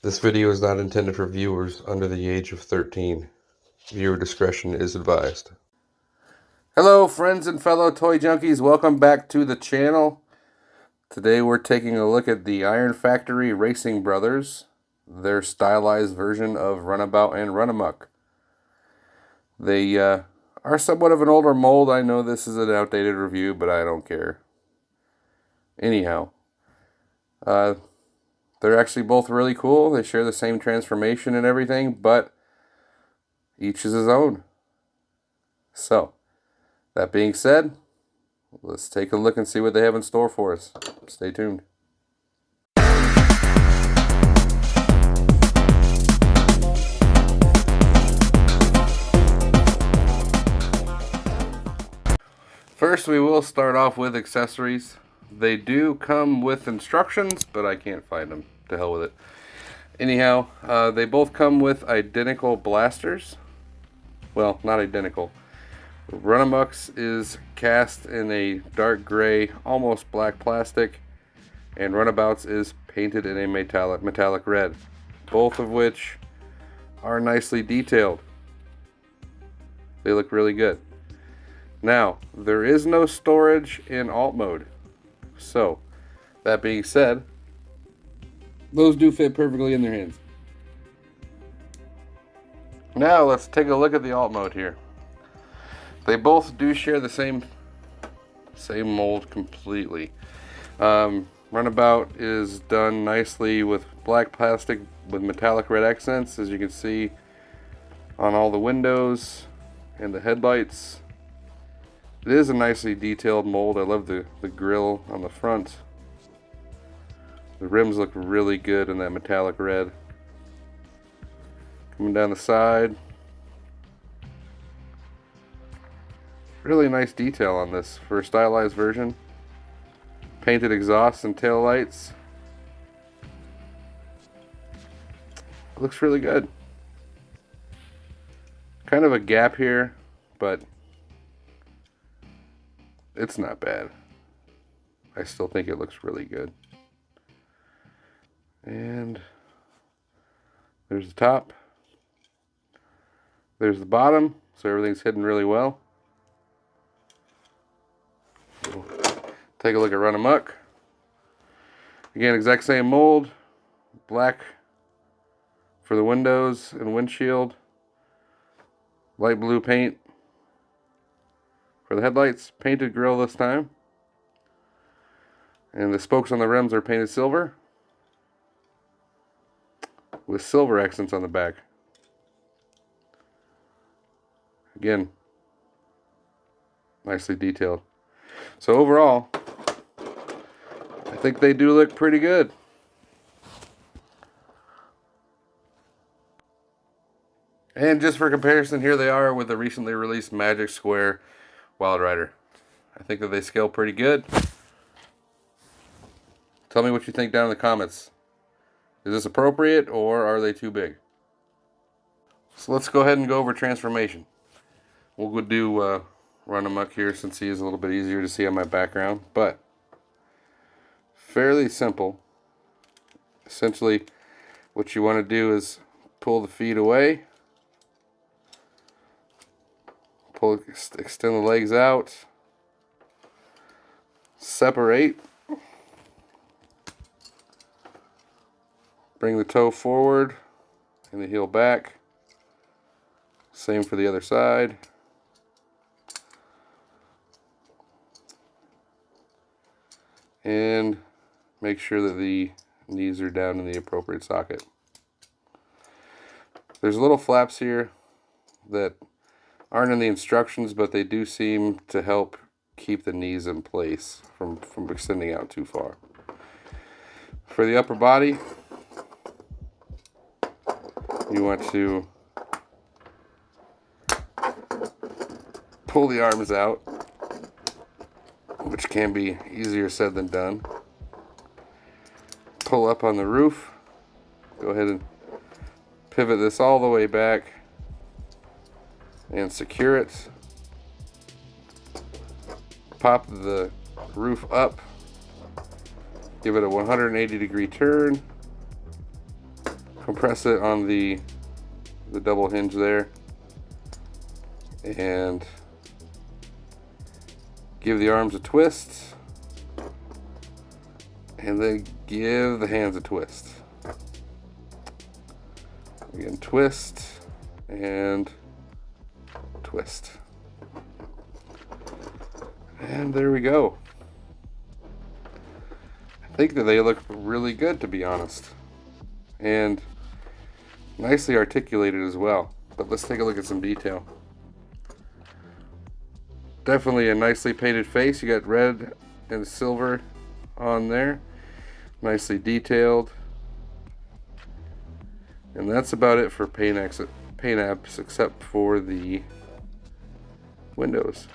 This video is not intended for viewers under the age of 13. Viewer discretion is advised. Hello friends and fellow toy junkies, welcome back to the channel. Today we're taking a look at the Iron Factory Racing Brothers, their stylized version of Runabout and Runamuck. They are somewhat of an older mold. I know this is an outdated review, but I don't care. Anyhow, they're actually both really cool. They share the same transformation and everything, but each is his own. So, that being said, let's take a look and see what they have in store for us. Stay tuned. First, we will start off with accessories. They do come with instructions, but I can't find them. To hell with it. Anyhow, they both come with identical blasters. Well, not identical. Runamuck's is cast in a dark gray, almost black plastic, and Runabout's is painted in a metallic red, both of which are nicely detailed. They look really good. Now, there is no storage in alt mode. So, that being said, those do fit perfectly in their hands. Now, let's take a look at the alt mode here. They both do share the same mold completely. Runabout is done nicely with black plastic with metallic red accents, as you can see on all the windows and the headlights. It is a nicely detailed mold. I love the grille on the front. The rims look really good in that metallic red. Coming down the side. Really nice detail on this for a stylized version. Painted exhausts and tail lights. Looks really good. Kind of a gap here, but it's not bad. I still think it looks really good. And there's the top. There's the bottom, so everything's hidden really well. Take a look at Runamuck. Again, exact same mold. Black for the windows and windshield. Light blue paint for the headlights. Painted grille this time. And the spokes on the rims are painted silver with silver accents on the back. Again, nicely detailed. So overall, I think they do look pretty good. And just for comparison, here they are with the recently released Magic Square Wild Rider. I think that they scale pretty good. Tell me what you think down in the comments. Is this appropriate or are they too big? So let's go ahead and go over transformation. We'll go do Runamuck here since he is a little bit easier to see on my background, but fairly simple. Essentially, what you want to do is pull the feet away, extend the legs out, separate, bring the toe forward and the heel back. Same for the other side. And make sure that the knees are down in the appropriate socket. There's little flaps here that aren't in the instructions, but they do seem to help keep the knees in place from extending out too far. For the upper body, you want to pull the arms out, which can be easier said than done. Pull up on the roof. Go ahead and pivot this all the way back and secure it. Pop the roof up. Give it a 180-degree turn. compress it on the double hinge there, and give the arms a twist, and then give the hands a twist. Again, twist and twist. And there we go. I think that they look really good, to be honest. And nicely articulated as well. But let's take a look at some detail. Definitely a nicely painted face. You got red and silver on there. Nicely detailed. And that's about it for paint apps, except for the windows,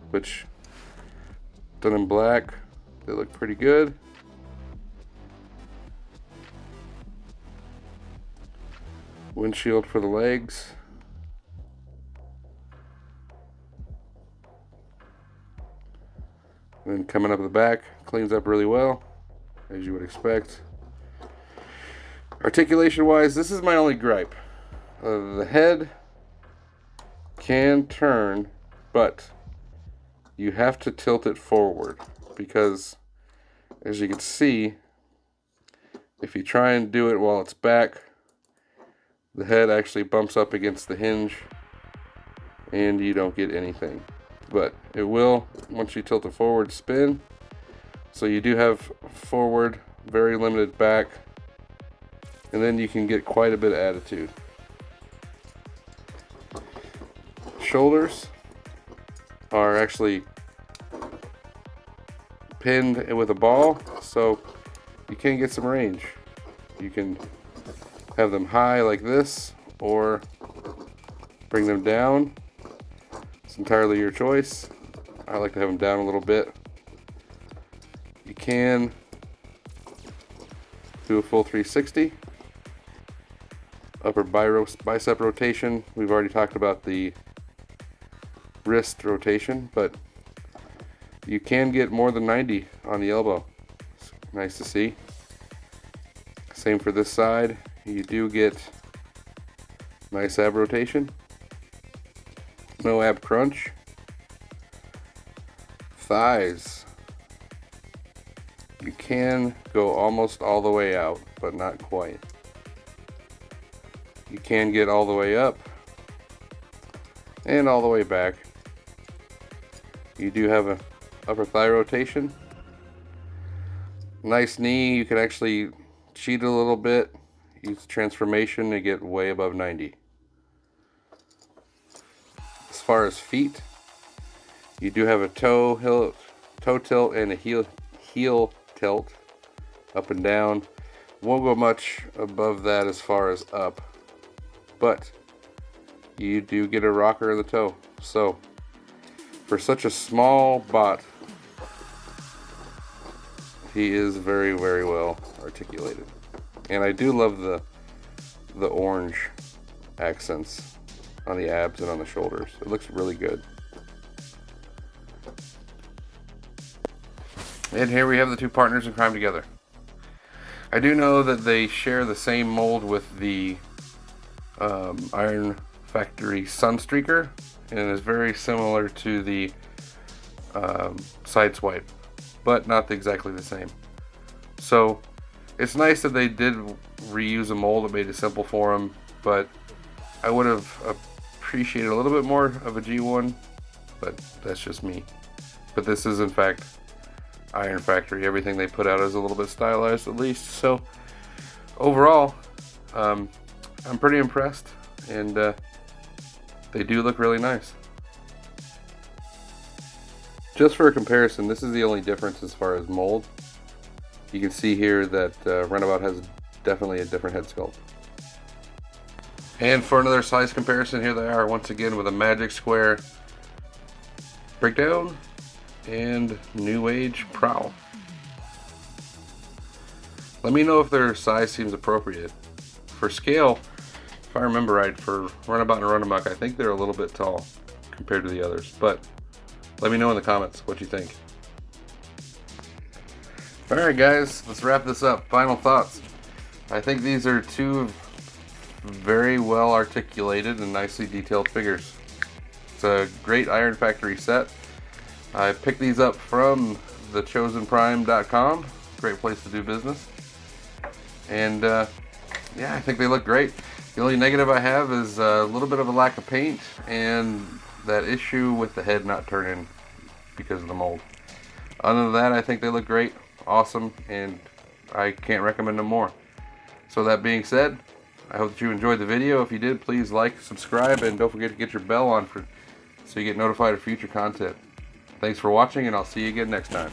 which done in black. They look pretty good. Windshield for the legs. And then coming up the back, cleans up really well, as you would expect. Articulation wise, this is my only gripe. The head can turn, but you have to tilt it forward, because as you can see, if you try and do it while it's back, the head actually bumps up against the hinge and you don't get anything. But it will, once you tilt it forward, spin. So you do have forward, very limited back, and then you can get quite a bit of attitude. Shoulders are actually pinned with a ball, so you can get some range. You can have them high like this, or bring them down. It's entirely your choice. I like to have them down a little bit. You can do a full 360. Upper bicep rotation. We've already talked about the wrist rotation, but you can get more than 90 on the elbow. It's nice to see. Same for this side. You do get nice ab rotation. No ab crunch. Thighs. You can go almost all the way out, but not quite. You can get all the way up and all the way back. You do have a upper thigh rotation. Nice knee. You can actually cheat a little bit. Use transformation to get way above 90. As far as feet, you do have a toe tilt and a heel tilt, up and down. Won't go much above that as far as up, but you do get a rocker in the toe. So for such a small bot, he is very, very well articulated. And I do love the orange accents on the abs and on the shoulders. It looks really good. And here we have the two partners in crime together. I do know that they share the same mold with the Iron Factory Sunstreaker, and it is very similar to the Sideswipe, but not exactly the same. So it's nice that they did reuse a mold that made it simple for them, but I would have appreciated a little bit more of a G1, but that's just me. But this is in fact Iron Factory. Everything they put out is a little bit stylized at least. So overall, I'm pretty impressed, and they do look really nice. Just for a comparison, this is the only difference as far as mold. You can see here that Runabout has definitely a different head sculpt. And for another size comparison, here they are once again with a Magic Square Breakdown and New Age Prowl. Let me know if their size seems appropriate. For scale, if I remember right, for Runabout and Runamuck, I think they're a little bit tall compared to the others, but let me know in the comments what you think. Alright guys, let's wrap this up. Final thoughts. I think these are two very well articulated and nicely detailed figures. It's a great Iron Factory set. I picked these up from thechosenprime.com. Great place to do business. And yeah, I think they look great. The only negative I have is a little bit of a lack of paint and that issue with the head not turning because of the mold. Other than that, I think they look great, awesome, and I can't recommend them more. So that being said, I hope that you enjoyed the video. If you did, please like, subscribe, and don't forget to get your bell on so you get notified of future content. Thanks for watching, and I'll see you again next time.